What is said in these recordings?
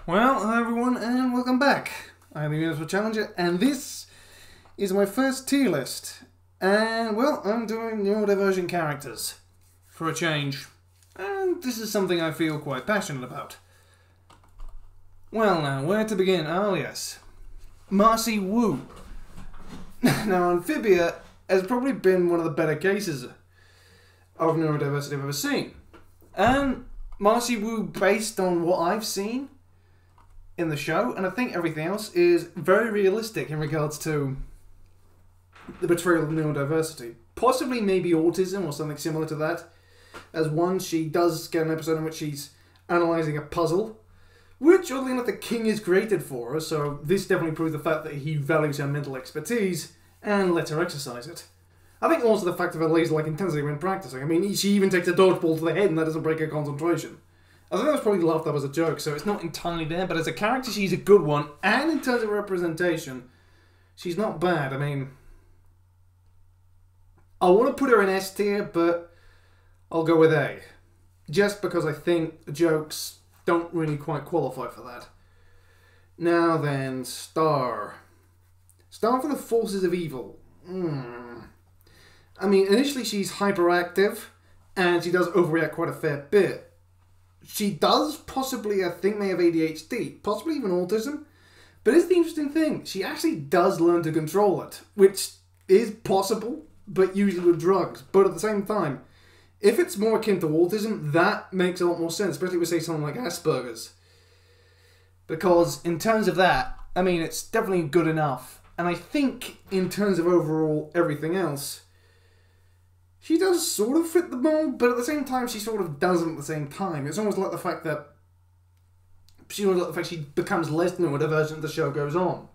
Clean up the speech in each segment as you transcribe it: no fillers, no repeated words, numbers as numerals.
Well, hello everyone, and welcome back. I'm the Universal Challenger, and this is my first tier list. And, well, I'm doing Neurodivergent characters, for a change. And this is something I feel quite passionate about. Well now, where to begin? Oh yes. Marcy Wu. Now, Amphibia has probably been one of the better cases of neurodiversity I've ever seen. And Marcy Wu, based on what I've seen in the show, and I think everything else, is very realistic in regards to the portrayal of neurodiversity. Possibly maybe autism or something similar to that. As one, she does get an episode in which she's analysing a puzzle, which, oddly enough, the king is created for her, so this definitely proves the fact that he values her mental expertise and lets her exercise it. I think also the fact of her laser-like intensity when practicing. I mean, she even takes a dodgeball to the head and that doesn't break her concentration. I think that was probably laughed up as a joke, so it's not entirely there, but as a character, she's a good one, and in terms of representation, she's not bad. I mean, I want to put her in S tier, but I'll go with A. Just because I think the jokes don't really quite qualify for that. Now then, Star. Star for the Forces of Evil. I mean, initially she's hyperactive, and she does overreact quite a fair bit. She does possibly, I think, may have ADHD, possibly even autism. But here's the interesting thing, she actually does learn to control it, which is possible, but usually with drugs. But at the same time, if it's more akin to autism, that makes a lot more sense, especially with, say, something like Asperger's. Because in terms of that, I mean, it's definitely good enough. And I think in terms of overall everything else, she does sort of fit the mold, but at the same time, she sort of doesn't at the same time. It's almost like the fact that she becomes less neurodivergent as the show goes on.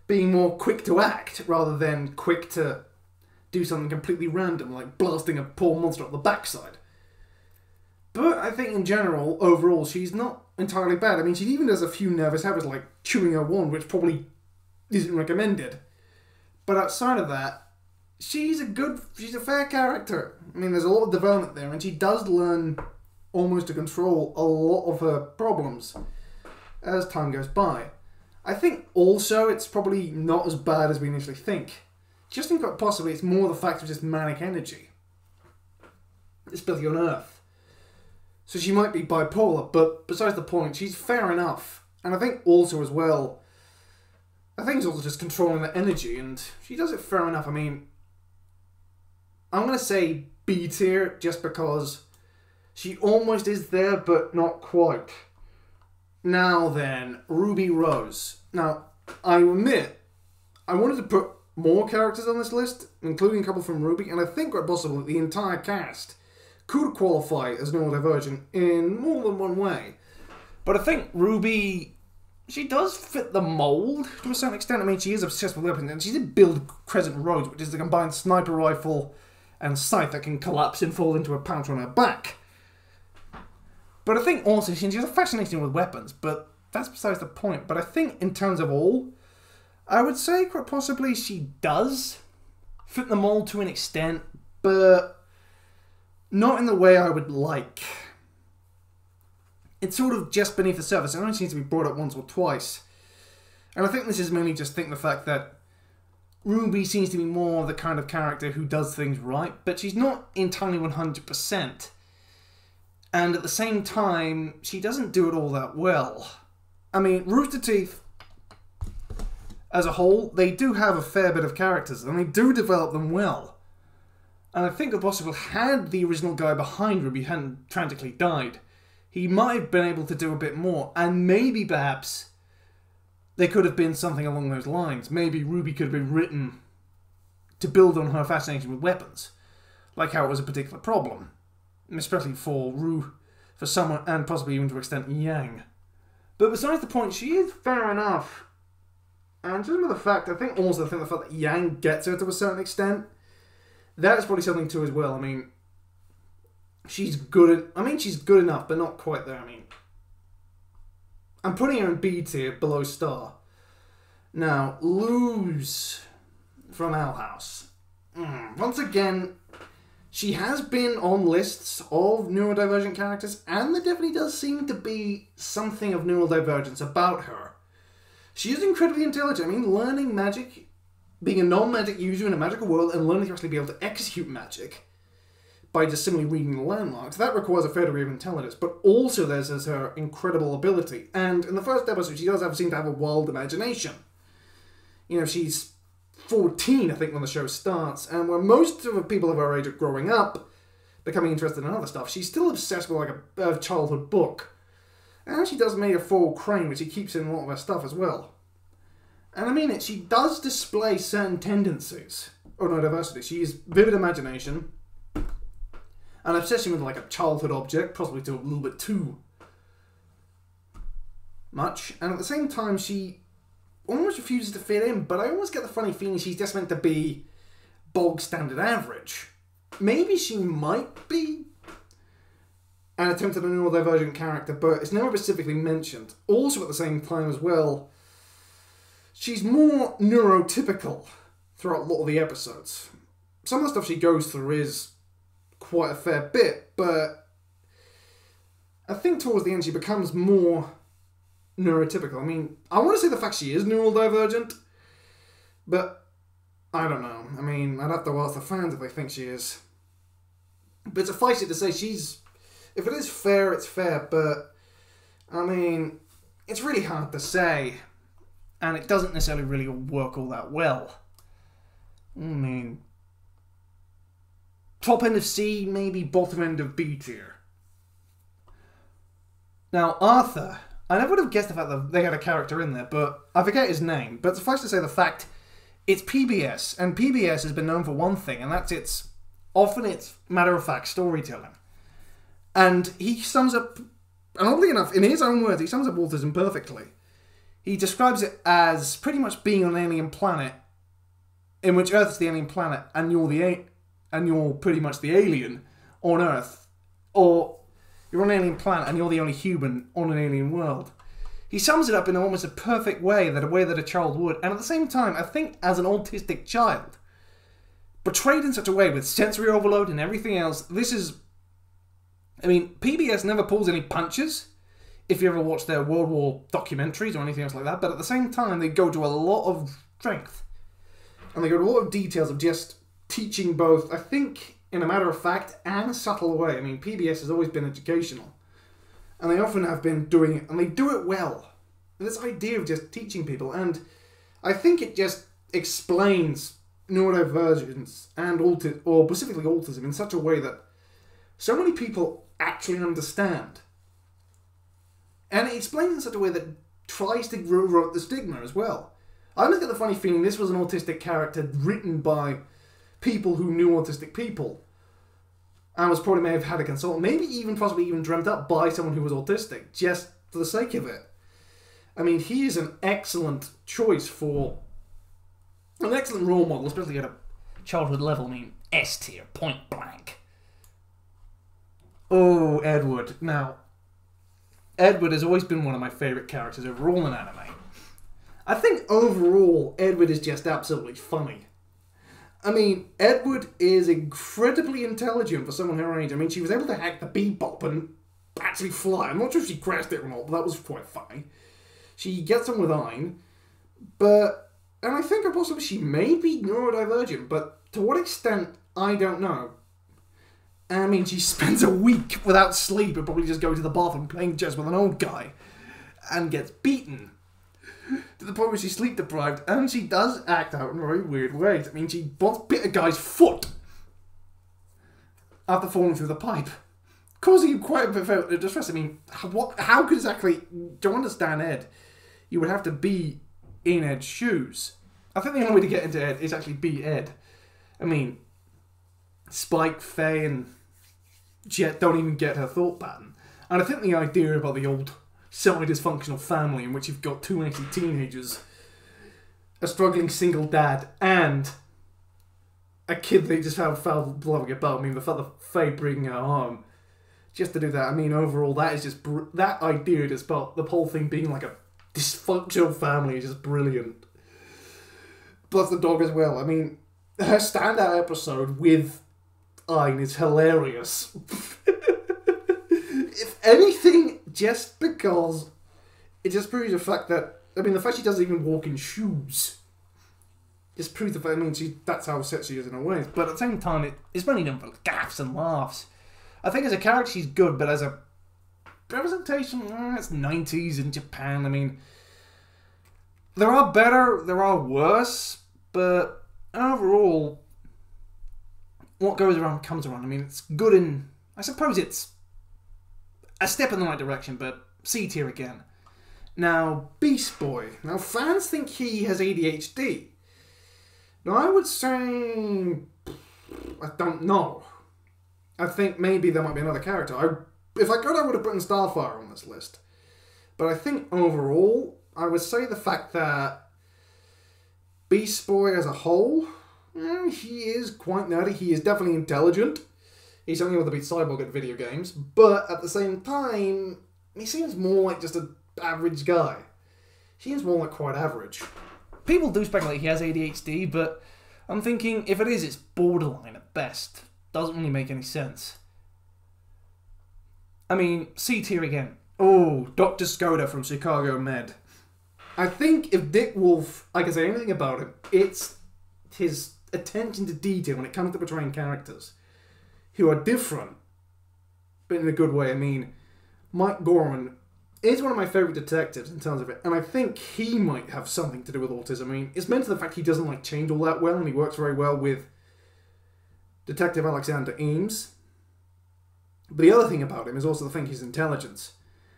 Being more quick to act, rather than quick to do something completely random, like blasting a poor monster up the backside. But I think in general, overall, she's not entirely bad. I mean, she even does a few nervous habits, like chewing her wand, which probably isn't recommended. But outside of that, she's a fair character. I mean, there's a lot of development there, and she does learn almost to control a lot of her problems as time goes by. I think also it's probably not as bad as we initially think. Just think quite possibly it's more the fact of just manic energy, especially on Earth. So she might be bipolar, but besides the point, she's fair enough. And I think also as well, I think it's also just controlling the energy, and she does it fair enough. I mean, I'm going to say B tier just because she almost is there, but not quite. Now then, Ruby Rose. Now, I admit, I wanted to put more characters on this list, including a couple from Ruby, and I think quite possibly the entire cast could qualify as neurodivergent in more than one way. But I think Ruby, she does fit the mold to a certain extent. I mean, she is obsessed with weapons, and she did build Crescent Rose, which is the combined sniper rifle and scythe that can collapse and fall into a pouch on her back. But I think also she has a fascination with weapons, but that's besides the point. But I think in terms of all, I would say quite possibly she does fit the mold to an extent, but not in the way I would like. It's sort of just beneath the surface. It only seems to be brought up once or twice. And I think this is mainly just the fact that Ruby seems to be more the kind of character who does things right, but she's not entirely 100%. And at the same time, she doesn't do it all that well. I mean, Rooster Teeth, as a whole, they do have a fair bit of characters, and they do develop them well. And I think if possible, had the original guy behind Ruby hadn't tragically died, he might have been able to do a bit more, and maybe perhaps there could have been something along those lines. Maybe Ruby could have been written to build on her fascination with weapons, like how it was a particular problem, especially for someone, and possibly even to an extent Yang. But besides the point, she is fair enough. And just with the fact, I think the fact that Yang gets her to a certain extent, that is probably something too as well. I mean, she's good enough, but not quite there. I mean, I'm putting her in B tier, below Star. Now, Luz from Owl House. Once again, She has been on lists of neurodivergent characters, and there definitely does seem to be something of neurodivergence about her. She is incredibly intelligent. I mean, learning magic, being a non-magic user in a magical world, and learning to actually be able to execute magic by just simply reading the landmarks, that requires a fair degree of intelligence, but also there's her incredible ability. And in the first episode, she does seem to have a wild imagination. You know, she's 14, I think, when the show starts, and where most of the people of her age are growing up, becoming interested in other stuff, she's still obsessed with, like, a childhood book. And she does make a full crane, which she keeps in a lot of her stuff as well. And I mean, she does display certain tendencies of neurodiversity. She has vivid imagination, an obsession with, like, a childhood object, possibly to a little bit too much, and at the same time, she almost refuses to fit in, but I almost get the funny feeling she's just meant to be bog standard average. Maybe she might be an attempt at a neurodivergent character, but it's never specifically mentioned. Also at the same time as well, she's more neurotypical throughout a lot of the episodes. Some of the stuff she goes through is quite a fair bit, but I think towards the end she becomes more neurotypical. I mean, I want to say the fact she is neurodivergent, but I don't know. I mean, I'd have to ask the fans if they think she is. But suffice it to say, if it is fair, it's fair, but I mean, it's really hard to say, and it doesn't necessarily really work all that well. I mean, top end of C, maybe bottom end of B tier. Now, Arthur, I never would have guessed the fact that they had a character in there, but I forget his name. But suffice to say the fact, it's PBS, and PBS has been known for one thing, and that's often it's matter-of-fact storytelling. And he sums up, and oddly enough, in his own words, he sums up autism perfectly. He describes it as pretty much being on an alien planet, in which Earth is the alien planet, and you're pretty much the alien on Earth, or you're on an alien planet and you're the only human on an alien world. He sums it up in almost a perfect way, that a child would, and at the same time, I think as an autistic child, portrayed in such a way with sensory overload and everything else, this is, I mean, PBS never pulls any punches, if you ever watch their World War documentaries or anything else like that, but at the same time, they go to a lot of strength. And they go to a lot of details of just teaching both, I think, in a matter-of-fact and subtle way. I mean, PBS has always been educational. And they often have been doing it, and they do it well. And this idea of just teaching people, and I think it just explains neurodivergence and or specifically autism in such a way that so many people actually understand. And it explains in such a way that tries to rewrite the stigma as well. I always get the funny feeling this was an autistic character written by people who knew autistic people, and was probably may have had a consultant, maybe possibly even dreamt up by someone who was autistic, just for the sake of it. I mean, he is an excellent choice for an excellent role model, especially at a childhood level. I mean, S tier, point blank. Oh, Edward. Now, Edward has always been one of my favourite characters overall in anime. I think overall, Edward is just absolutely funny. I mean, Edward is incredibly intelligent for someone her age. I mean, she was able to hack the bebop and actually fly. I'm not sure if she crashed it or not, but that was quite funny. She gets on with Ein, and I think possibly she may be neurodivergent, but to what extent, I don't know. I mean, she spends a week without sleep and probably just going to the bathroom playing chess with an old guy, and gets beaten to the point where she's sleep deprived, and she does act out in very weird ways. I mean, she once bit a guy's foot after falling through the pipe, causing him quite a bit of distress. I mean, how could exactly, to understand Ed, you would have to be in Ed's shoes. I think the only way to get into Ed is actually be Ed. I mean, Spike, Faye, and Jet don't even get her thought pattern. And I think the idea about the old semi-dysfunctional family in which you've got two angsty teenagers, a struggling single dad, and a kid they just found blowing about. I mean, the fact that Faye bringing her home just to do that, I mean, overall, that is just that idea, just about the whole thing being like a dysfunctional family, is just brilliant. Plus the dog as well. I mean, her standout episode with Ein is hilarious. If anything, just because it just proves the fact that, I mean, the fact she doesn't even walk in shoes just proves the fact, I mean, that's how set she is in a way. But at the same time, it's mainly done for gaffes and laughs. I think as a character she's good, but as a representation, it's 90s in Japan. I mean, there are better, there are worse, but overall, what goes around comes around. I mean, it's good in, I suppose it's a step in the right direction, but C tier again. Now, Beast Boy. Now, fans think he has ADHD. Now, I would say, I don't know. I think maybe there might be another character. If I could, I would have put in Starfire on this list. But I think overall, I would say the fact that Beast Boy as a whole, he is quite nerdy. He is definitely intelligent. He's only able to beat Cyborg at video games. But at the same time, he seems more like just an average guy. He seems more like quite average. People do speculate he has ADHD, but I'm thinking if it is, it's borderline at best. Doesn't really make any sense. I mean, C tier again. Oh, Dr. Skoda from Chicago Med. I think if Dick Wolf, I can say anything about him, it's his attention to detail when it comes to portraying characters who are different, but in a good way. I mean, Mike Gorman is one of my favourite detectives in terms of it, and I think he might have something to do with autism. I mean, it's meant to the fact he doesn't like change all that well, and he works very well with Detective Alexander Eames. But the other thing about him is also the thing his intelligence.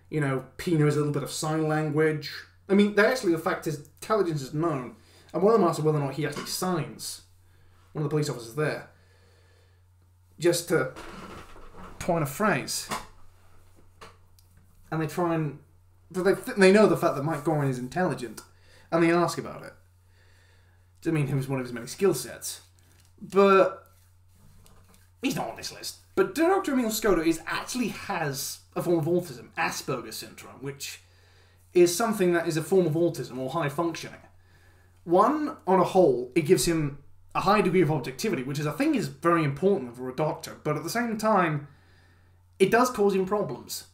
You know, he knows a little bit of sign language. I mean, actually the fact his intelligence is known, and one of them asks whether or not he actually signs. One of the police officers there. Just to point a phrase. And they try and... They know the fact that Mike Gorman is intelligent. And they ask about it. I mean, it was one of his many skill sets. But he's not on this list. But Dr. Emil Skoda actually has a form of autism, Asperger's syndrome, which is something that is a form of autism or high functioning. One, on a whole, it gives him a high degree of objectivity, which is, I think, is very important for a doctor. But at the same time, it does cause him problems.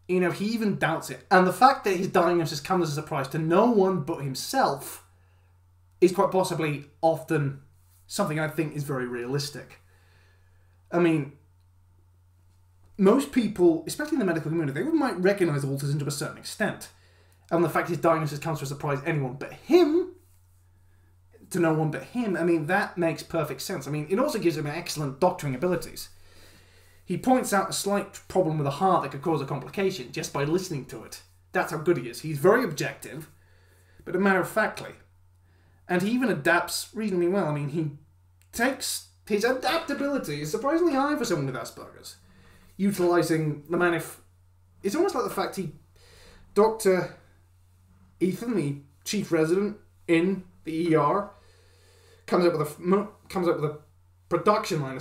You know, he even doubts it. And the fact that his diagnosis comes as a surprise to no one but himself is quite possibly often something I think is very realistic. I mean, most people, especially in the medical community, they might recognise autism to a certain extent. And the fact his diagnosis comes to a surprise anyone but him, to no one but him, I mean, that makes perfect sense. I mean, it also gives him excellent doctoring abilities. He points out a slight problem with the heart that could cause a complication just by listening to it. That's how good he is. He's very objective, but matter-of-factly. And he even adapts reasonably well. I mean, he takes... His adaptability is surprisingly high for someone with Asperger's. Utilising the man if... It's almost like the fact Dr. Ethan, the chief resident in the ER, comes up with a production line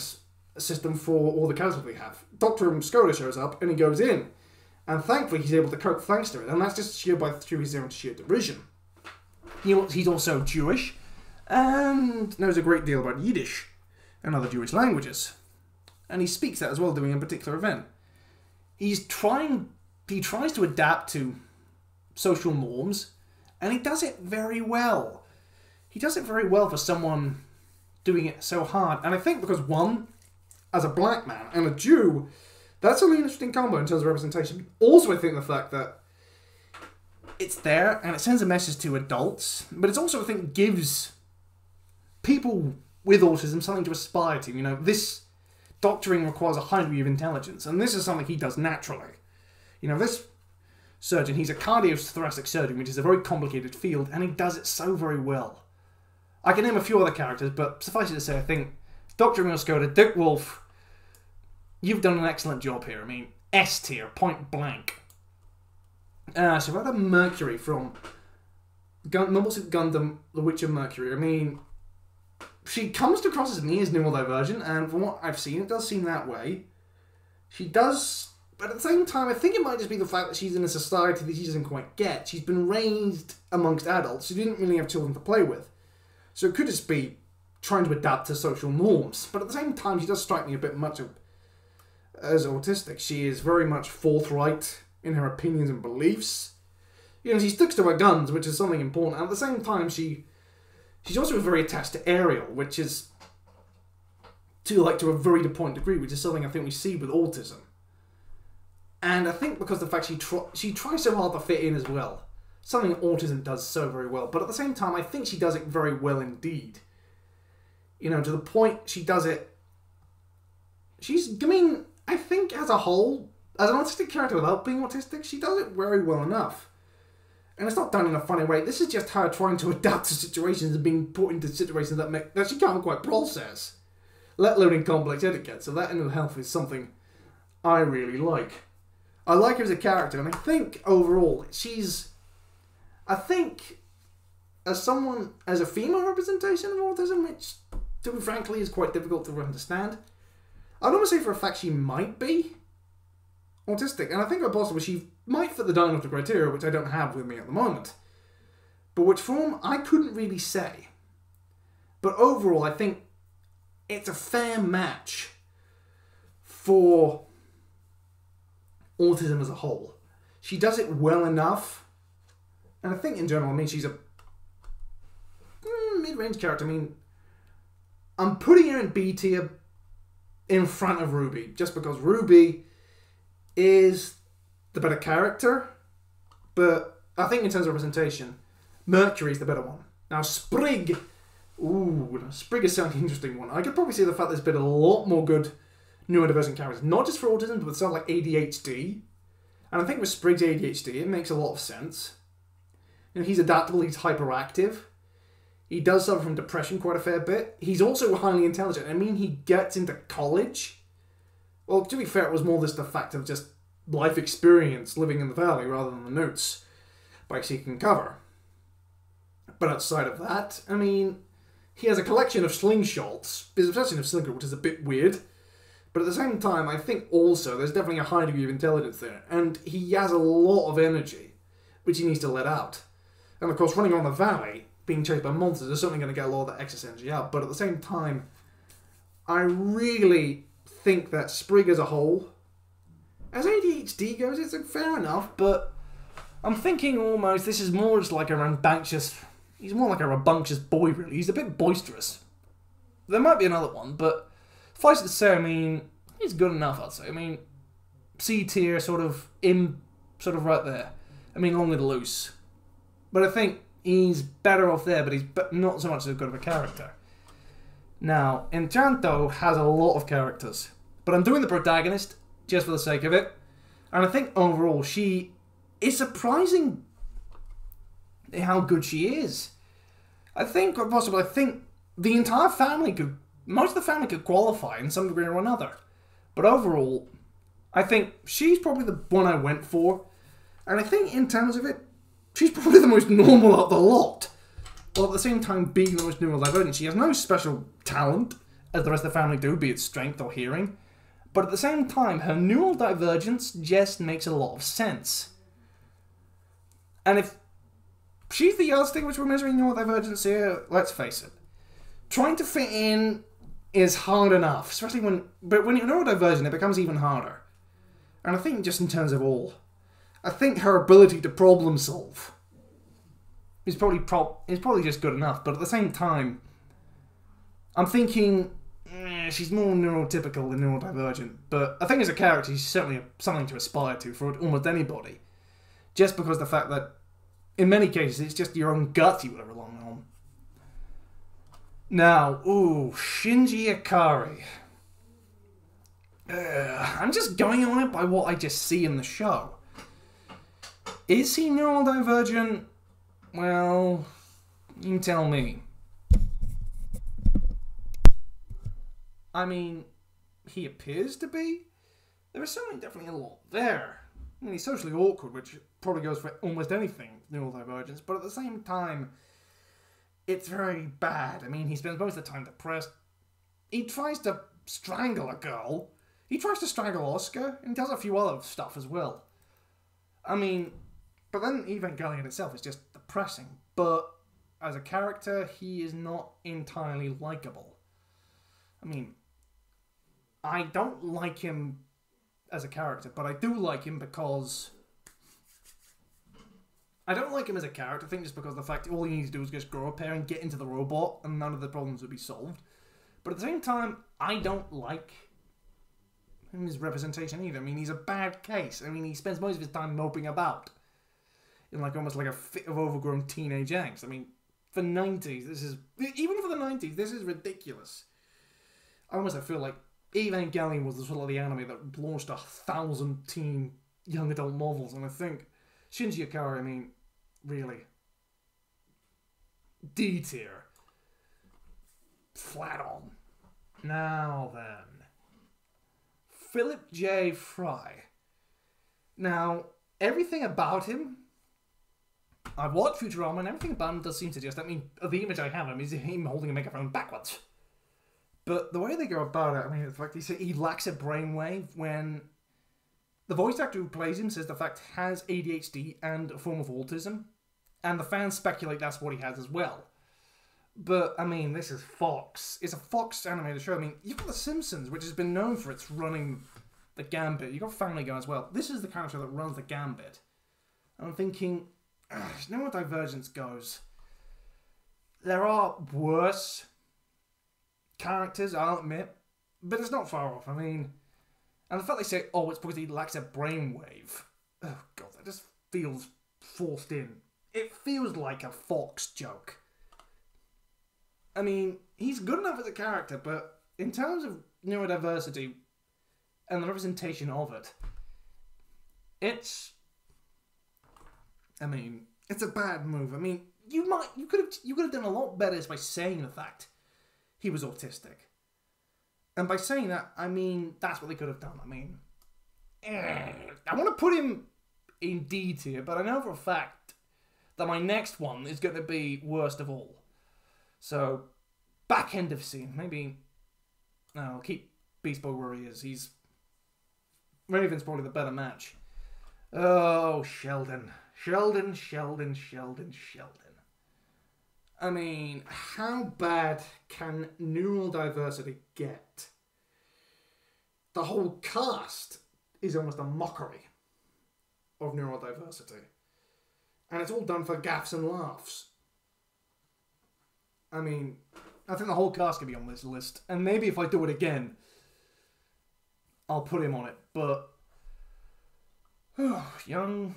system for all the casualties we have. Dr. Skoda shows up and he goes in. And thankfully he's able to cope thanks to it. And that's just through his own sheer derision. He's also Jewish and knows a great deal about Yiddish and other Jewish languages. And he speaks that as well during a particular event. He tries to adapt to social norms, and he does it very well. He does it very well for someone doing it so hard. And I think because, one, as a black man and a Jew, that's a really interesting combo in terms of representation. Also, I think the fact that it's there and it sends a message to adults, but it's also, I think, gives people with autism something to aspire to. You know, this doctoring requires a high degree of intelligence, and this is something he does naturally. You know, this surgeon, he's a cardiothoracic surgeon, which is a very complicated field, and he does it so very well. I can name a few other characters, but suffice it to say, I think Dr. Emil Skoda, Dick Wolf, you've done an excellent job here. I mean, S tier, point blank. So we've had a Mercury from Mobile Suit Gundam, The Witcher Mercury. I mean, she comes across as me as neurodivergent, and from what I've seen, it does seem that way. She does, but at the same time, I think it might just be the fact that she's in a society that she doesn't quite get. She's been raised amongst adults. She didn't really have children to play with. So it could just be trying to adapt to social norms. But at the same time, she does strike me a bit much as autistic. She is very much forthright in her opinions and beliefs. You know, she sticks to her guns, which is something important. And at the same time, she's also very attached to Ariel, which is to a very point degree, which is something I think we see with autism. And I think because of the fact she tries so hard to fit in as well. Something autism does so very well. But at the same time, I think she does it very well indeed. You know, to the point she does it... I think as a whole, as an autistic character without being autistic, she does it very well enough. And it's not done in a funny way. This is just her trying to adapt to situations and being put into situations that she can't quite process. Let alone in complex etiquette. So that in itself is something I really like. I like her as a character, and I think overall as a female representation of autism, which, to be frankly, is quite difficult to understand, I'd almost say for a fact she might be autistic, and I think possibly she might fit the diagnostic criteria, which I don't have with me at the moment. But which form, I couldn't really say. But overall, I think it's a fair match for autism as a whole. She does it well enough, and I think in general, I mean, she's a mid-range character. I mean, I'm putting her in B tier in front of Ruby, just because Ruby is the better character, but I think in terms of representation, Mercury's the better one. Now, Sprig is certainly an interesting one. I could probably see the fact there's been a lot more good neurodivergent characters, not just for autism, but with stuff like ADHD. And I think with Sprig's ADHD, it makes a lot of sense. You know, he's adaptable, he's hyperactive. He does suffer from depression quite a fair bit. He's also highly intelligent. I mean, he gets into college. Well, to be fair, it was more just the fact of just life experience living in the valley rather than the notes by seeking cover. But outside of that, I mean, he has a collection of slingshots. His obsession of slinger, which is a bit weird. But at the same time, I think also there's definitely a high degree of intelligence there. And he has a lot of energy, which he needs to let out. And of course, running on the valley, being chased by monsters, is certainly going to get a lot of that excess energy out. But at the same time, I really think that Sprig as a whole, as ADHD goes, it's fair enough, but I'm thinking almost this is more just like a rambunctious... He's more like a rambunctious boy, really. He's a bit boisterous. There might be another one, but suffice it to say, I mean, he's good enough, I'd say. I mean, C tier, sort of right there. I mean, long and loose. But I think he's better off there, but he's not so much as good of a character. Now, Enchanto has a lot of characters, but I'm doing the protagonist just for the sake of it. And I think overall she is surprising how good she is. I think the entire family most of the family could qualify in some degree or another. But overall, I think she's probably the one I went for. And I think in terms of it, she's probably the most normal of the lot. While at the same time being the most neurodivergent. She has no special talent, as the rest of the family do, be it strength or hearing. But at the same time, her neurodivergence just makes a lot of sense. And if she's the yardstick which we're measuring neurodivergence here, let's face it. Trying to fit in is hard enough, especially when you're neurodivergent, it becomes even harder. And I think just in terms of all, I think her ability to problem solve is probably just good enough. But at the same time, I'm thinking she's more neurotypical than neurodivergent. But I think as a character, she's certainly something to aspire to for almost anybody. Just because the fact that in many cases, it's just your own gut you would have relied on. Now, Shinji Ikari. I'm just going on it by what I just see in the show. Is he neurodivergent? Well, you tell me. I mean, he appears to be. There is certainly definitely a lot there. I mean, he's socially awkward, which probably goes for almost anything, neurodivergence, but at the same time, it's very bad. I mean, he spends most of the time depressed. He tries to strangle a girl. He tries to strangle Oscar, and he does a few other stuff as well. I mean, but then Evangelion itself is just depressing. But as a character, he is not entirely likable. I mean, I don't like him as a character, but I do like him because... I don't like him as a character, I think just because of the fact all he needs to do is just grow up here and get into the robot, and none of the problems would be solved. But at the same time, I don't like his representation either. I mean, he's a bad case. I mean, he spends most of his time moping about in like almost like a fit of overgrown teenage angst. I mean, for 90s, this is... Even for the 90s, this is ridiculous. I almost feel like Evangelion was the sort of the anime that launched 1,000 teen young adult novels, and I think Shinji Ikari, I mean, really. D tier. Flat on. Now then. Philip J. Fry. Now, everything about him... I've watched Futurama and everything about him does seem to suggest... I mean, the image I have of him is him holding a megaphone backwards. But the way they go about it, I mean, the fact he lacks a brainwave when... The voice actor who plays him says the fact has ADHD and a form of autism. And the fans speculate that's what he has as well. But, I mean, this is Fox. It's a Fox animated show. I mean, you've got The Simpsons, which has been known for its running the gambit. You've got Family Guy as well. This is the kind of show that runs the gambit. And I'm thinking, you know what Divergence goes? There are worse characters, I'll admit. But it's not far off. I mean... And the fact they say, oh, it's because he lacks a brainwave. Oh, God, that just feels forced in. It feels like a Fox joke. I mean, he's good enough as a character, but in terms of neurodiversity and the representation of it, it's... I mean, it's a bad move. I mean, you could have done a lot better by saying the fact he was autistic. And by saying that, I mean, that's what they could have done. I mean, I want to put him in D tier, but I know for a fact that my next one is going to be worst of all. So, back end of scene. Maybe, no, I'll keep Beast Boy where he is. He's, Raven's probably the better match. Oh, Sheldon. Sheldon. I mean, how bad can neurodiversity get? The whole cast is almost a mockery of neurodiversity. And it's all done for gaffes and laughs. I mean, I think the whole cast could be on this list. And maybe if I do it again, I'll put him on it. But young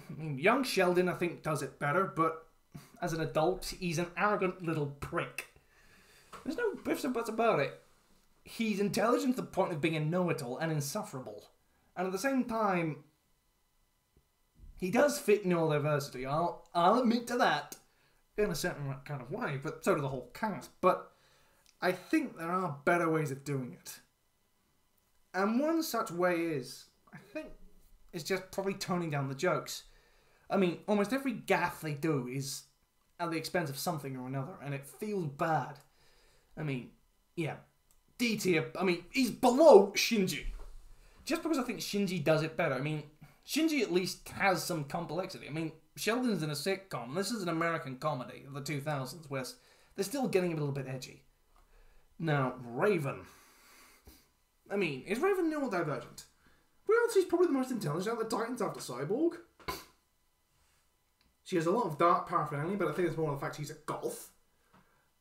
Sheldon, I think, does it better. But as an adult, he's an arrogant little prick. There's no ifs and buts about it. He's intelligent to the point of being a know-it-all and insufferable. And at the same time, he does fit neurodiversity. I'll admit to that in a certain kind of way, but so do the whole cast. But I think there are better ways of doing it. And one such way is, I think, is just probably toning down the jokes. I mean, almost every gaffe they do is at the expense of something or another, and it feels bad. I mean, yeah, D tier, I mean, he's below Shinji. Just because I think Shinji does it better. I mean, Shinji at least has some complexity. I mean, Sheldon's in a sitcom. This is an American comedy of the 2000s where they're still getting a little bit edgy. Now, Raven. I mean, is Raven neurodivergent? Well, she's probably the most intelligent of the Titans after Cyborg. She has a lot of dark paraphernalia, but I think it's more the fact she's a goth.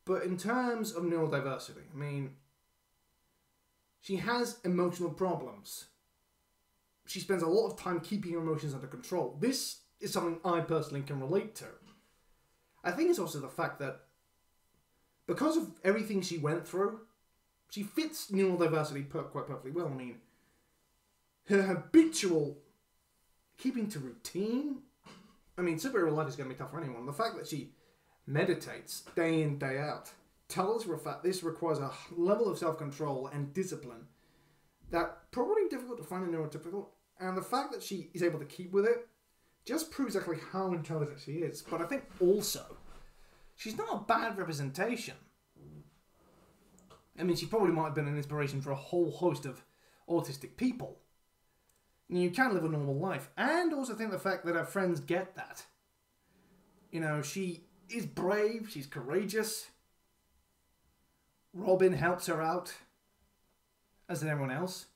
But in terms of neurodiversity, I mean, she has emotional problems. She spends a lot of time keeping her emotions under control. This is something I personally can relate to. I think it's also the fact that because of everything she went through, she fits neurodiversity quite perfectly well. I mean, her habitual keeping to routine. I mean, superhero life is going to be tough for anyone. The fact that she meditates day in, day out, tells for a fact this requires a level of self-control and discipline that probably difficult to find in neurotypical. And the fact that she is able to keep with it just proves exactly how intelligent she is. But I think also, she's not a bad representation. I mean, she probably might have been an inspiration for a whole host of autistic people. You can live a normal life. And also think the fact that her friends get that. You know, she is brave, she's courageous. Robin helps her out, as did everyone else.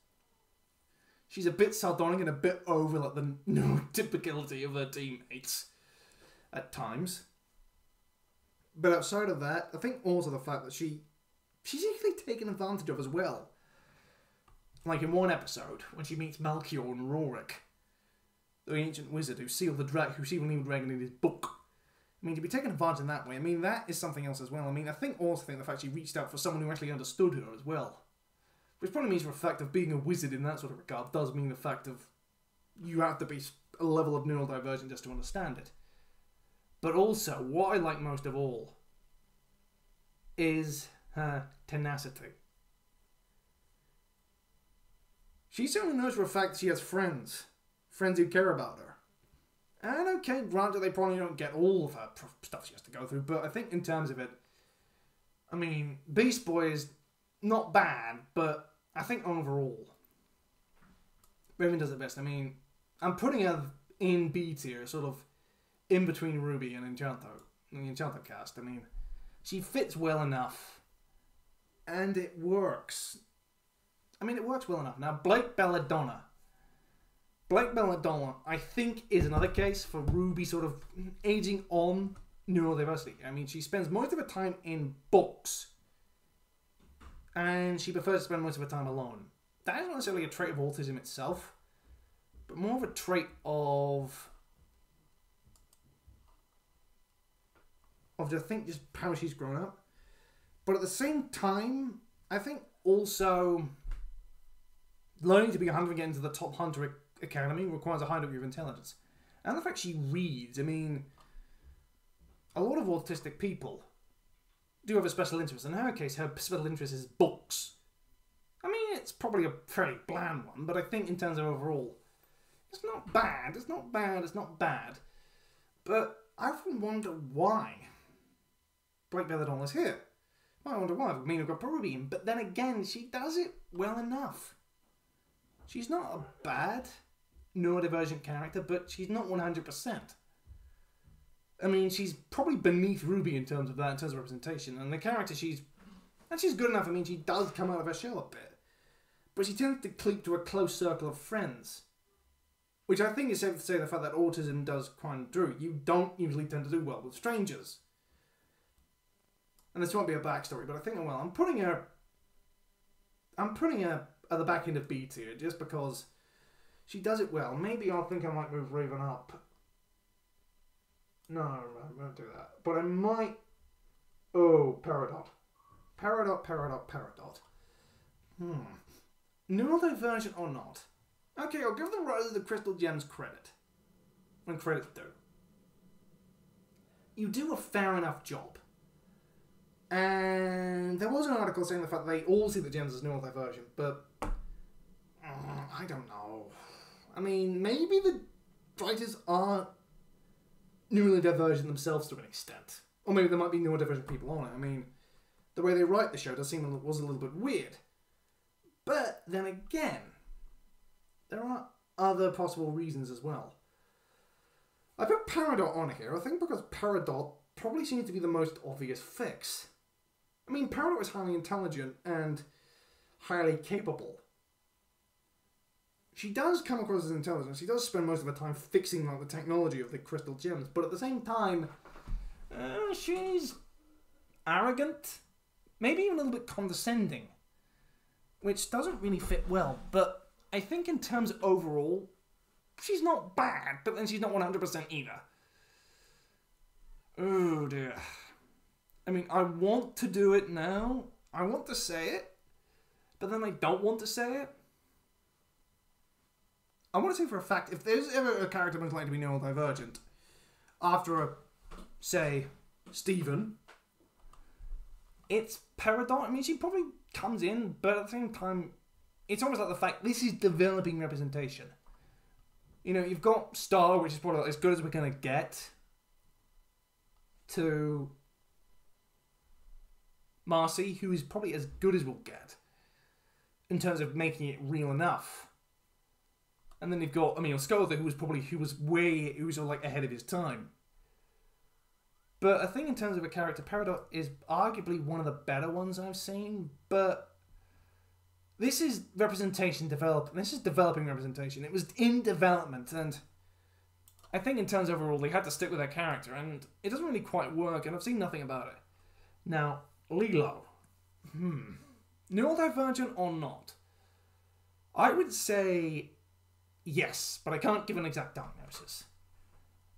She's a bit sardonic and a bit over like the neurotypicality of her teammates at times. But outside of that, I think also the fact that she's easily taken advantage of as well. Like in one episode, when she meets Melchior and Rorik, the ancient wizard who sealed the dragon in his book. I mean, to be taken advantage in that way, I mean, that is something else as well. I mean, I think the fact she reached out for someone who actually understood her as well. Which probably means for a fact of being a wizard in that sort of regard does mean the fact of you have to be a level of neurodivergent just to understand it. But also, what I like most of all is her tenacity. She certainly knows for a fact she has friends who care about her. And okay, granted they probably don't get all of her stuff she has to go through, but I think in terms of it, I mean, Beast Boy is not bad, but I think overall, Raven does it best. I mean, I'm putting her in B tier, sort of in between Ruby and Enchanto, in the Enchanto cast. I mean, she fits well enough, and it works. I mean, it works well enough. Now, Blake Belladonna, I think, is another case for Ruby sort of aging on neurodiversity. I mean, she spends most of her time in books, and she prefers to spend most of her time alone. That is not necessarily a trait of autism itself, but more of a trait of I think just how she's grown up. But at the same time, I think also learning to be a hunter and get into the top hunter academy requires a high degree of intelligence. And the fact she reads, I mean, a lot of autistic people do have a special interest. In her case, her special interest is books. I mean, it's probably a fairly bland one, but I think in terms of overall, it's not bad. It's not bad. It's not bad. But I often wonder why Blake Belladonna is here. I wonder why. I mean, we've got Ruby in, but then again, she does it well enough. She's not a bad neurodivergent character, but she's not 100%. I mean, she's probably beneath Ruby in terms of that, in terms of representation. And the character she's good enough. I mean, she does come out of her shell a bit. But she tends to keep to a close circle of friends. Which I think is safe to say the fact that autism does quite true. You don't usually tend to do well with strangers. And this won't be a backstory, but I think, well, I'm putting her at the back end of B tier just because she does it well. Maybe I'll think I might move Raven up. No, I won't do that. But I might... Oh, Peridot. Peridot. Neurodivergent or not? Okay, I'll give the writer of the Crystal Gems credit. When credit's due. You do a fair enough job. And there was an article saying the fact that they all see the gems as neurodivergent, but I don't know. I mean, maybe the writers are neurodivergent themselves to an extent. Or maybe there might be neurodivergent people on it. I mean, the way they write the show does seem it was a little bit weird. But then again, there are other possible reasons as well. I put Peridot on here, I think because Peridot probably seems to be the most obvious fix. I mean, Peridot is highly intelligent and highly capable. She does come across as intelligent. She does spend most of her time fixing like the technology of the crystal gems, but at the same time, she's arrogant, maybe even a little bit condescending, which doesn't really fit well. But I think in terms of overall, she's not bad, but then she's not 100% either. Oh dear. I mean, I want to do it now. I want to say it, but then I don't want to say it. I want to say for a fact, if there's ever a character most likely to be neurodivergent, after say, Stephen, it's Peridot. I mean, she probably comes in, but at the same time, it's almost like the fact this is developing representation. You know, you've got Star, which is probably as good as we're going to get, to Marcy, who is probably as good as we'll get in terms of making it real enough. And then you've got, I mean, Skolder, who was like ahead of his time. But I think in terms of a character, Peridot is arguably one of the better ones I've seen, but this is representation developed. This is developing representation. It was in development, and I think in terms overall, they had to stick with their character, and it doesn't really quite work, and I've seen nothing about it. Now, Lilo. Neurodivergent or not? I would say yes, but I can't give an exact diagnosis.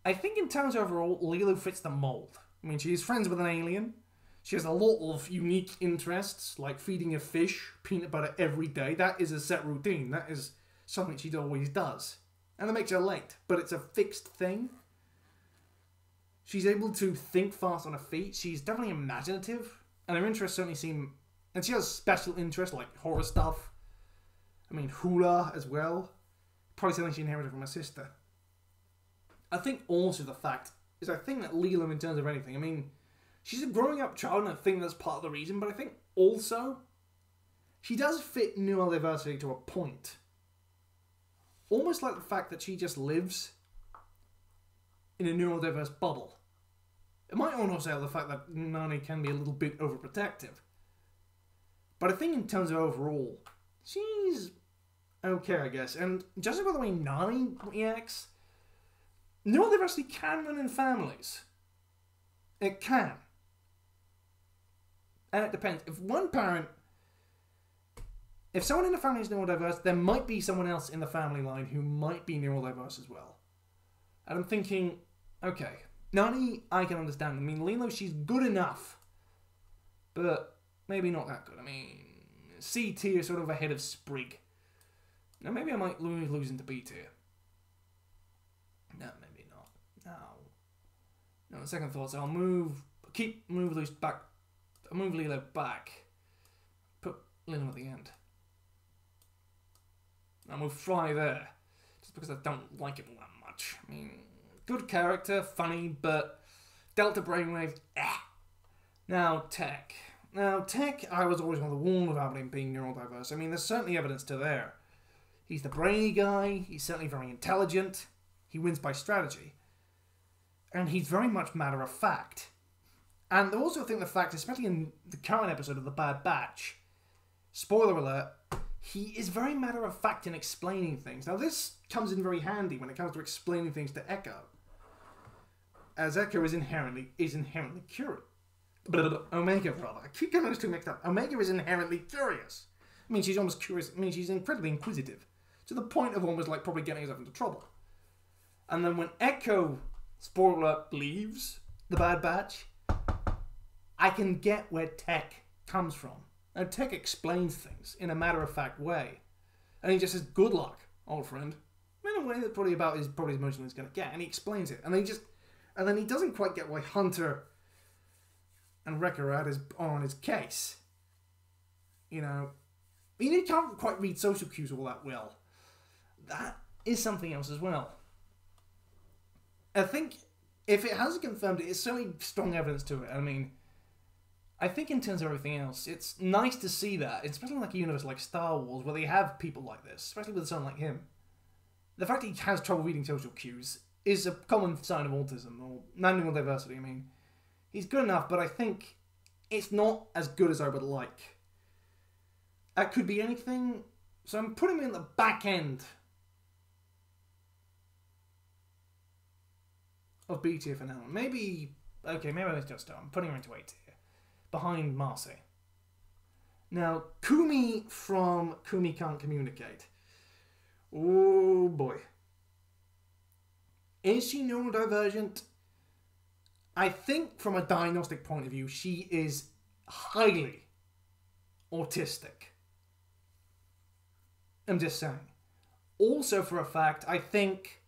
I think in terms overall, Lilo fits the mold. I mean, she's friends with an alien. She has a lot of unique interests, like feeding a fish peanut butter every day. That is a set routine. That is something she always does. And that makes her late, but it's a fixed thing. She's able to think fast on her feet. She's definitely imaginative, and her interests certainly seem... And she has special interests, like horror stuff. I mean, hula as well. Probably something she inherited from her sister. I think also the fact is I think that Lilo, in terms of anything, I mean, she's a growing up child, and I think that's part of the reason, but I think also she does fit neurodiversity to a point. Almost like the fact that she just lives in a neurodiverse bubble. It might also have the fact that Nani can be a little bit overprotective. But I think in terms of overall, she's okay, I guess. And judging by the way Nani reacts, neurodiversity can run in families. It can. And it depends. If someone in the family is neurodiverse, there might be someone else in the family line who might be neurodiverse as well. And I'm thinking, okay, Nani, I can understand. I mean, Lilo, she's good enough, but maybe not that good. I mean, C tier sort of ahead of Sprig. Now, maybe I might lose into B tier. No, maybe not. No. No, second thoughts, I'll move Lilo back. Put Lilo at the end. I'll move Fry there. Just because I don't like it all that much. I mean, good character, funny, but Delta Brainwave, Now, Tech. I was always on the warned about him being neurodiverse. I mean, there's certainly evidence to there. He's the brainy guy, he's certainly very intelligent, he wins by strategy. And he's very much matter of fact. And I also think the fact, especially in the current episode of The Bad Batch, spoiler alert, he is very matter of fact in explaining things. Now this comes in very handy when it comes to explaining things to Echo, as Echo is inherently curious. Omega, rather. I keep getting those two mixed up. Omega is inherently curious. I mean, she's almost curious. I mean, she's incredibly inquisitive, to the point of almost like probably getting herself into trouble. And then when Echo, spoiler alert, leaves The Bad Batch, I can get where Tech comes from. Now, Tech explains things in a matter-of-fact way. And he just says, good luck, old friend. In a way that's probably about as emotional as he's going to get. And he explains it. And then he doesn't quite get why Hunter and Wrecker are on his case. You know, he can't quite read social cues all that well. That is something else as well. I think, if it hasn't confirmed it, it's certainly strong evidence to it. I mean, I think in terms of everything else, it's nice to see that, especially like a universe like Star Wars, where they have people like this, especially with someone like him. The fact that he has trouble reading social cues is a common sign of autism, or neurodiversity. I mean, he's good enough, but I think it's not as good as I would like. That could be anything, so I'm putting him in the back end of B tier for now. Maybe I just start. I'm putting him into A tier. Behind Marcy. Now, Kumi from Kumi Can't Communicate. Oh boy. Is she neurodivergent? I think from a diagnostic point of view, she is highly autistic. I'm just saying. Also for a fact, I think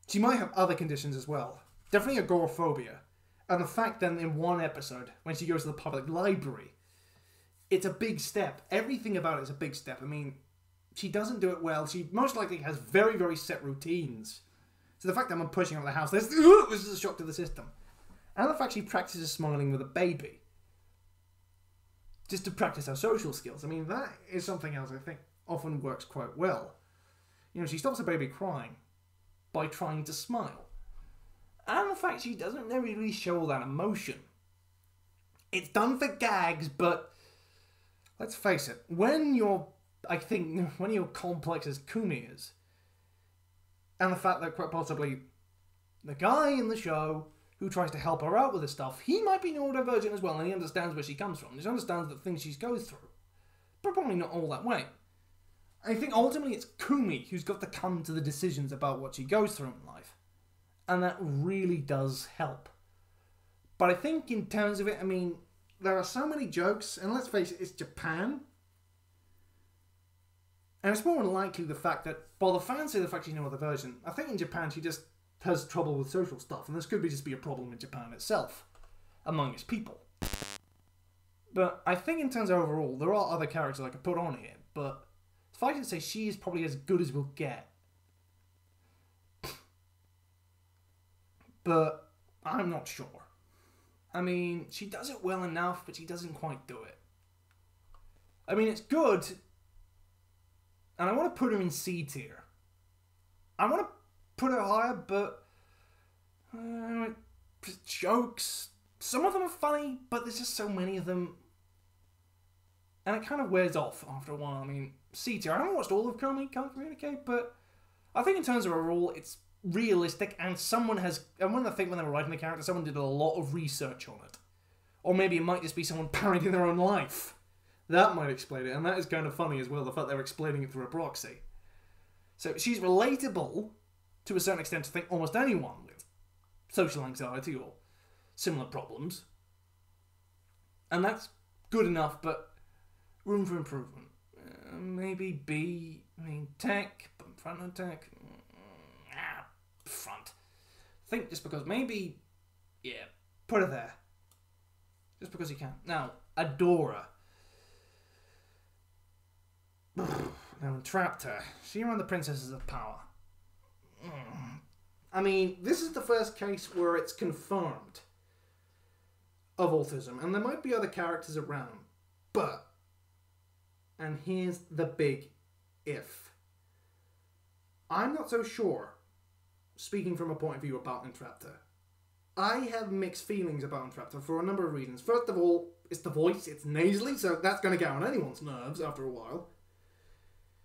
she might have other conditions as well. Definitely agoraphobia. And the fact that in one episode, when she goes to the public library, it's a big step. Everything about it is a big step. I mean, she doesn't do it well. She most likely has very, very set routines. So the fact that I'm pushing out of the house, this is a shock to the system. And the fact she practices smiling with a baby. Just to practice her social skills. I mean, that is something else I think often works quite well. You know, she stops a baby crying by trying to smile. And the fact she doesn't really show that emotion. It's done for gags, but let's face it, when you're complex as Kumi is, and the fact that quite possibly the guy in the show who tries to help her out with this stuff, he might be neurodivergent as well, and he understands where she comes from. He understands the things she goes through, but probably not all that way. I think ultimately it's Kumi who's got to come to the decisions about what she goes through in life. And that really does help. But I think in terms of it, I mean, there are so many jokes, and let's face it, it's Japan. And it's more than likely the fact that, well, the fans say the fact she's neurodivergent. I think in Japan she just has trouble with social stuff, and this could just be a problem in Japan itself, among its people. But I think in terms of overall, there are other characters I could put on here, but if I can say she is probably as good as we'll get. But I'm not sure. I mean, she does it well enough, but she doesn't quite do it. I mean, it's good, and I want to put her in C tier. I want to put her higher, but jokes, some of them are funny, but there's just so many of them, and it kind of wears off after a while. I mean, C tier. I haven't watched all of Komi, Can't Communicate, but I think in terms of a role, it's realistic, and when I think when they were writing the character, someone did a lot of research on it. Or maybe it might just be someone parodying their own life. That might explain it, and that is kind of funny as well, the fact they're explaining it through a proxy. So she's relatable to a certain extent to think almost anyone with social anxiety or similar problems. And that's good enough, but room for improvement. Maybe B, tech, front end tech. Front. I think just because maybe, yeah, put her there. Just because you can. Now, Adora. Now, entrapped her. She ran the Princesses of Power. I mean, this is the first case where it's confirmed of autism, and there might be other characters around, but, and here's the big if. I'm not so sure, speaking from a point of view about Entraptor. I have mixed feelings about Entraptor for a number of reasons. First of all, it's the voice, it's nasally, so that's going to get on anyone's nerves after a while.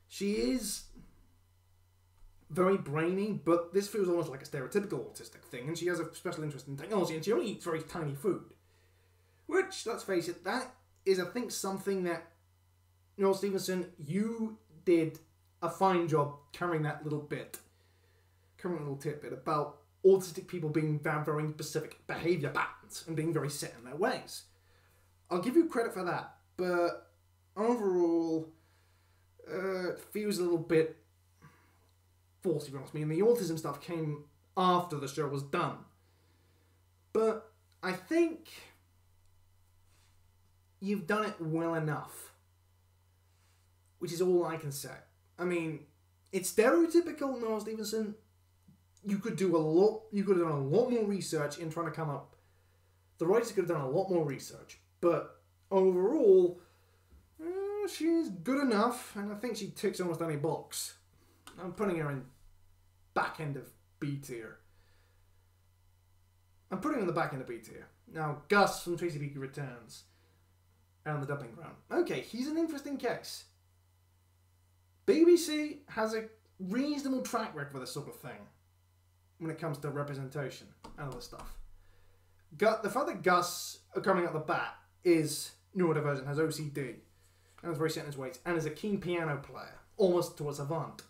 She is very brainy, but this feels almost like a stereotypical autistic thing, and she has a special interest in technology, and she only eats very tiny food. Which, let's face it, that is, I think, something that, Noel Stevenson, you did a fine job carrying that little tidbit about autistic people being very specific behaviour patterns and being very set in their ways. I'll give you credit for that, but overall, it feels a little bit forced, to be honest with me, and the autism stuff came after the show was done. But I think you've done it well enough, which is all I can say. I mean, it's stereotypical, Noel Stevenson. You could have done a lot more research in trying to come up. The writers could have done a lot more research, but overall, she's good enough, and I think she ticks almost any box. I'm putting her in back end of B tier. I'm putting her in the back end of B tier. Now, Gus from Tracy Beaker Returns, and the dumping ground. Okay, he's an interesting case. BBC has a reasonable track record for this sort of thing when it comes to representation and other stuff. The fact that Gus, coming out the bat, is neurodivergent, has OCD, and is very set in his ways, and is a keen piano player, almost to a savant,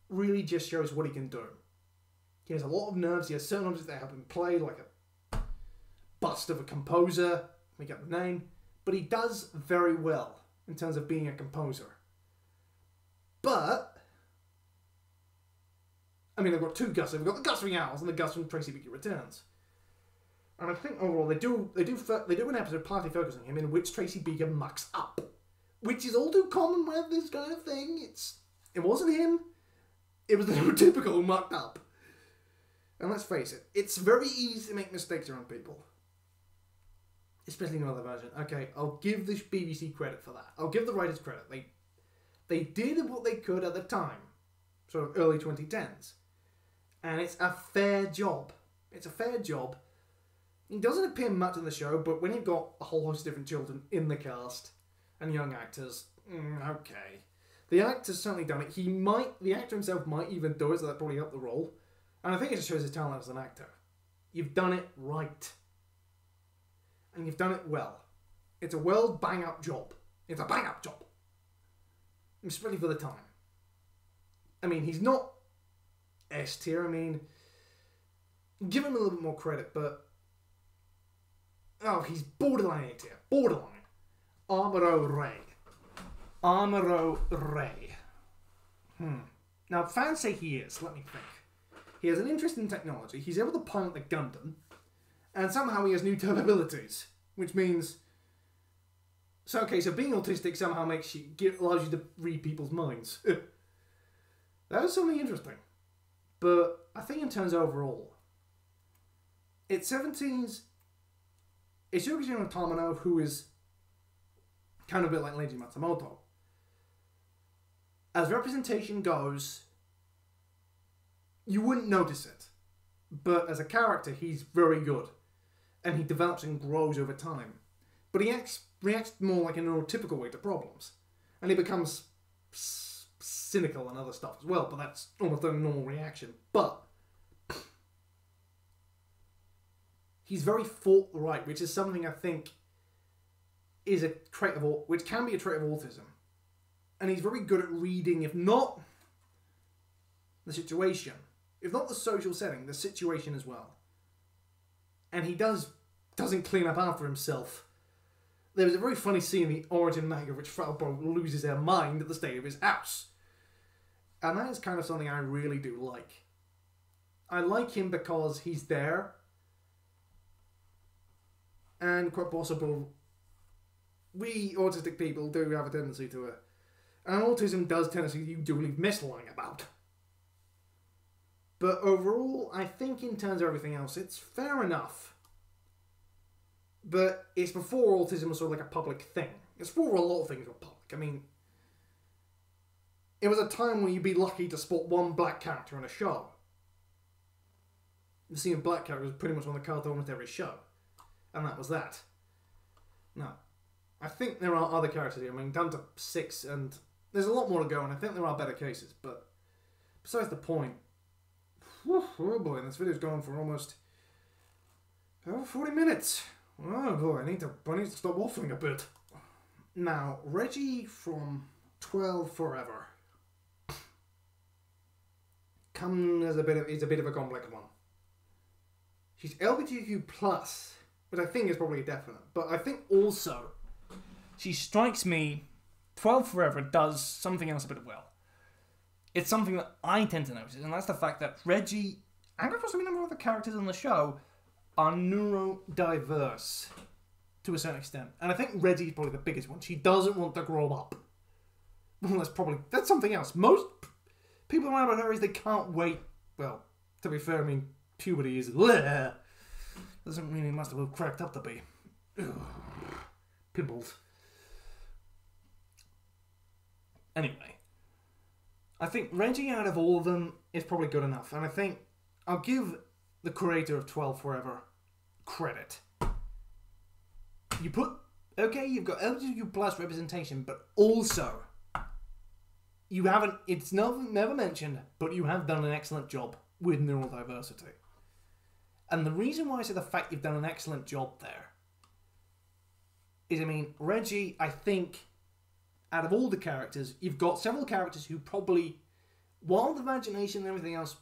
really just shows what he can do. He has a lot of nerves, he has certain objects that help him play, like a bust of a composer, we get the name, but he does very well in terms of being a composer. But, I mean, they've got two Gus. They've got the Gus from Owls and the Gus from Tracy Beaker Returns. And I think overall they do an episode partly focusing on him in which Tracy Beaker mucks up, which is all too common with this kind of thing. It wasn't him. It was the neurotypical who mucked up. And let's face it, it's very easy to make mistakes around people, especially neurodivergent. Okay, I'll give the BBC credit for that. I'll give the writers credit. They did what they could at the time, sort of early 2010s. And it's a fair job. It's a fair job. He doesn't appear much in the show, but when you've got a whole host of different children in the cast and young actors, okay. The actor's certainly done it. The actor himself might even do it, so that probably helped the role. And I think it just shows his talent as an actor. You've done it right. And you've done it well. It's a well bang-up job. It's a bang-up job. Especially for the time. I mean, he's not S tier. I mean, give him a little bit more credit, but... Oh, he's borderline A tier. Borderline. Amuro Ray. Amuro Ray. Now, fans say he is. Let me think. He has an interest in technology. He's able to pilot the Gundam. And somehow he has new turbo abilities. Which means... So, okay, so being autistic somehow allows you to read people's minds. That is something interesting. But I think in terms overall, it's 17's... It's Yukishiro Tamano, who is kind of a bit like Leiji Matsumoto. As representation goes, you wouldn't notice it. But as a character, he's very good. And he develops and grows over time. But he reacts more like a neurotypical way to problems. And he becomes cynical and other stuff as well, but that's almost a normal reaction. But he's very forthright, which is something I think is a trait of which can be a trait of autism. And he's very good at reading, if not the situation, if not the social setting, the situation as well. And he doesn't clean up after himself. There was a very funny scene in the Origin manga which Falbo loses her mind at the state of his house. And that is kind of something I really do like. I like him because he's there. And quite possible, we autistic people do have a tendency to it. And autism does tendency you do leave mislying about. But overall, I think in terms of everything else, it's fair enough. But it's before autism was sort of like a public thing. It's before a lot of things were public. I mean, it was a time where you'd be lucky to spot one black character in a show. The scene of black characters was pretty much on the card of almost every show. And that was that. Now, I think there are other characters here. I mean, down to 6, and there's a lot more to go, and I think there are better cases. But besides the point, oh boy, this video's gone for almost 40 minutes. Oh boy, I need to stop waffling a bit. Now, Reggie from 12 Forever comes as is a bit of a complex one. She's LGBTQ+, which I think is probably a definite. But I think also, she strikes me, 12 Forever does something else a bit well. It's something that I tend to notice, and that's the fact that Reggie, and possibly a number of other characters on the show, are neurodiverse to a certain extent. And I think Reggie's probably the biggest one. She doesn't want to grow up. Well, that's something else. Most people around about her is they can't wait. Well, to be fair, I mean, puberty is bleh. Doesn't mean it must have cracked up to be. Ugh. Pimples. Anyway, I think Reggie out of all of them is probably good enough. And I think I'll give the creator of 12 Forever credit. You've got LGBTQ plus representation, but also it's never mentioned, but you have done an excellent job with neurodiversity. And the reason why I say the fact you've done an excellent job there is, I mean, Reggie, I think, out of all the characters, you've got several characters who probably, while the imagination and everything else,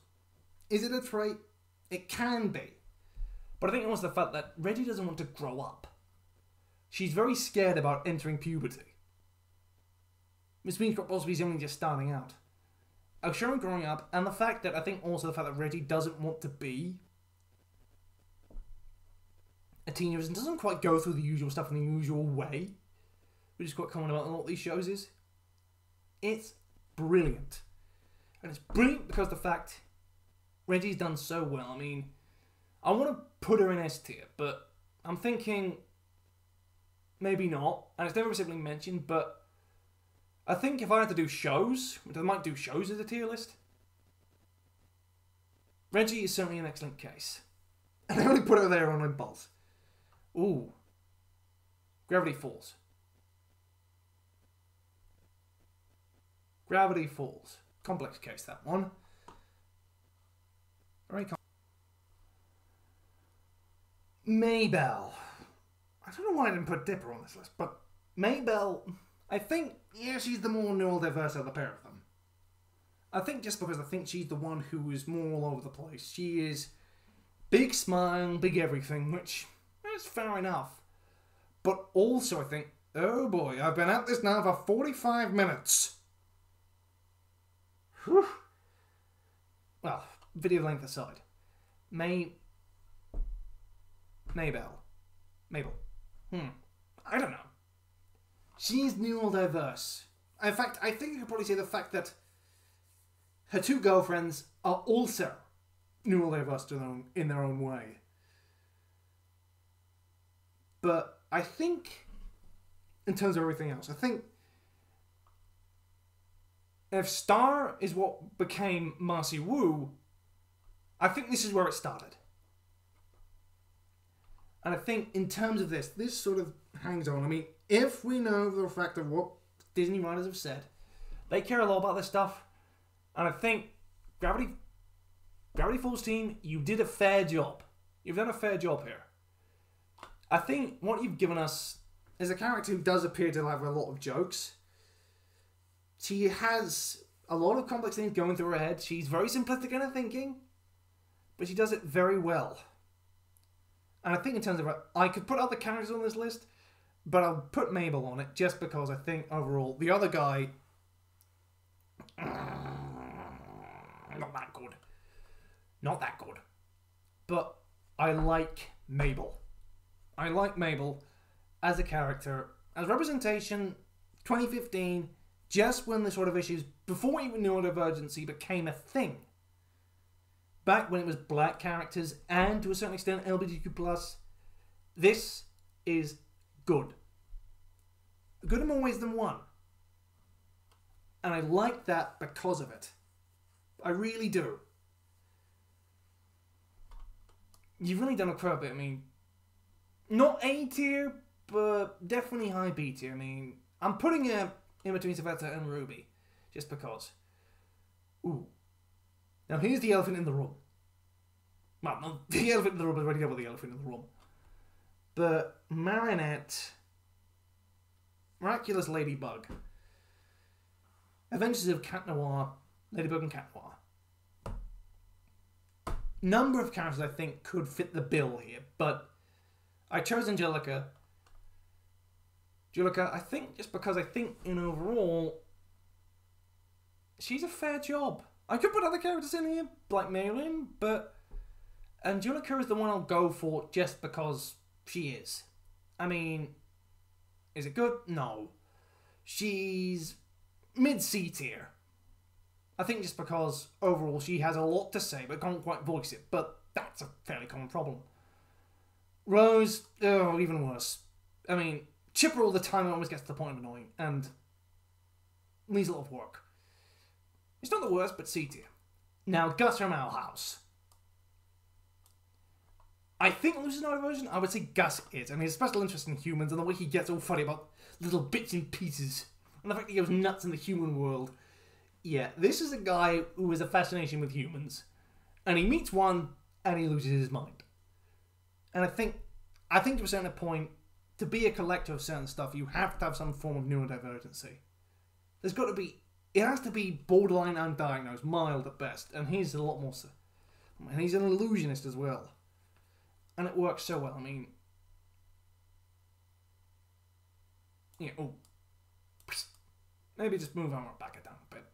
is it a trait? It can be. But I think it was the fact that Reggie doesn't want to grow up. She's very scared about entering puberty. Which means possibly he's only just starting out. I'll show him growing up, and the fact that I think also the fact that Reggie doesn't want to be a teenager and doesn't quite go through the usual stuff in the usual way, which is quite common about a lot of these shows, is it's brilliant. And it's brilliant because the fact Reggie's done so well. I mean, I want to put her in S tier, but I'm thinking maybe not. And it's never simply mentioned, but I think if I had to do shows, which I might do shows as a tier list, Reggie is certainly an excellent case. And I only put her there on impulse. Ooh. Gravity Falls. Gravity Falls. Complex case, that one. Very complex. Maybell. I don't know why I didn't put Dipper on this list, but Maybell, I think, yeah, she's the more neurodiverse of the pair of them. I think just because I think she's the one who is more all over the place. She is big smile, big everything, which is fair enough. But also I think, oh boy, I've been at this now for 45 minutes. Whew. Well, video length aside. Mabel. I don't know. She's neurodiverse. In fact, I think I could probably say the fact that her two girlfriends are also neurodiverse in their own way. But I think, in terms of everything else, I think if Star is what became Marcy Wu, I think this is where it started. And I think in terms of this sort of hangs on. I mean, if we know the fact of what Disney writers have said, they care a lot about this stuff. And I think Gravity Falls team, you did a fair job. You've done a fair job here. I think what you've given us is a character who does appear to have a lot of jokes. She has a lot of complex things going through her head. She's very simplistic in her thinking, but she does it very well. And I think in terms of I could put other characters on this list, but I'll put Mabel on it just because I think overall the other guy, not that good. Not that good. But I like Mabel. I like Mabel as a character, as representation, 2015, just when the sort of issues, before even Neurodivergency became a thing. Back when it was black characters and to a certain extent LGBTQ+, this is good. Good in more ways than one. And I like that because of it. I really do. You've really done a crap bit. I mean, not A tier, but definitely high B tier. I mean, I'm putting her in between Savannah and Ruby, just because. Ooh. Now here's the elephant in the room. Well, no, the elephant in the room is already over the elephant in the room. But Marinette, Miraculous Ladybug, Adventures of Cat Noir, Ladybug and Cat Noir. Number of characters I think could fit the bill here, but I chose Angelica. Angelica, I think just because I think in overall, she's a fair job. I could put other characters in here, like Marilyn, but Angelica is the one I'll go for just because she is. I mean, is it good? No. She's mid-C tier. I think just because overall she has a lot to say but can't quite voice it, but that's a fairly common problem. Rose, oh, even worse. I mean, chipper all the time always gets to the point of annoying, and needs a lot of work. It's not the worst, but C tier. Now, Gus from Owl House. I think Lucy's not a version. I would say Gus is, and his special interest in humans and the way he gets all funny about little bits and pieces, and the fact that he goes nuts in the human world. Yeah, this is a guy who has a fascination with humans, and he meets one and he loses his mind. And I think to a certain point, to be a collector of certain stuff, you have to have some form of neurodivergency. There's got to be, it has to be borderline undiagnosed, mild at best, and he's a lot more so. And he's an illusionist as well. And it works so well. I mean, yeah, oh, maybe just move on or back it down a bit.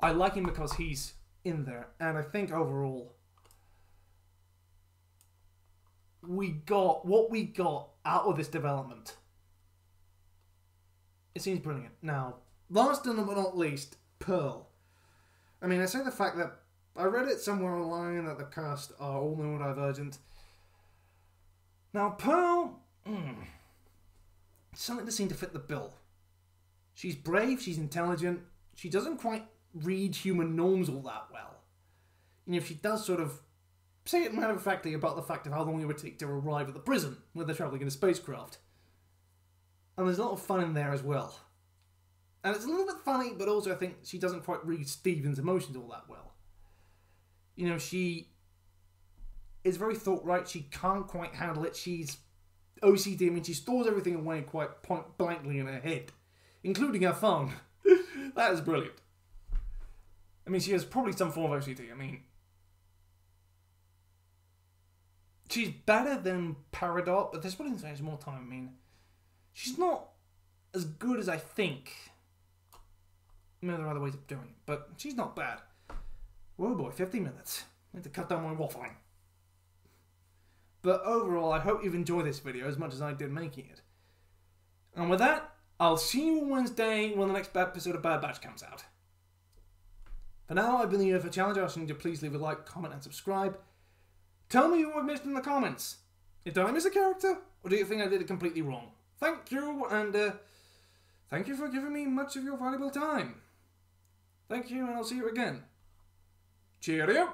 I like him because he's in there, and I think overall we got what we got out of this development. It seems brilliant. Now, last and not least, Pearl. I mean, I say the fact that I read it somewhere online that the cast are all neurodivergent. Now, Pearl, something that seemed to fit the bill. She's brave, she's intelligent, she doesn't quite read human norms all that well. You know, she does sort of say it matter-of-factly about the fact of how long it would take to arrive at the prison when they're travelling in a spacecraft. And there's a lot of fun in there as well. And it's a little bit funny, but also I think she doesn't quite read Steven's emotions all that well. You know, she is very thought-right. She can't quite handle it. She's OCD. I mean, she stores everything away quite point-blankly in her head, including her phone. That is brilliant. I mean, she has probably some form of OCD. I mean, she's better than Peridot, but there's probably more time. I mean, she's not as good as I think. I mean, there are other ways of doing it, but she's not bad. Whoa boy, 50 minutes. I need to cut down my waffling. But overall, I hope you've enjoyed this video as much as I did making it. And with that, I'll see you on Wednesday when the next episode of Bad Batch comes out. For now, I've been the UFO Challenger. I'll ask you to please leave a like, comment, and subscribe. Tell me what I've missed in the comments. Did I miss a character? Or do you think I did it completely wrong? Thank you, and thank you for giving me much of your valuable time. Thank you, and I'll see you again. Cheerio!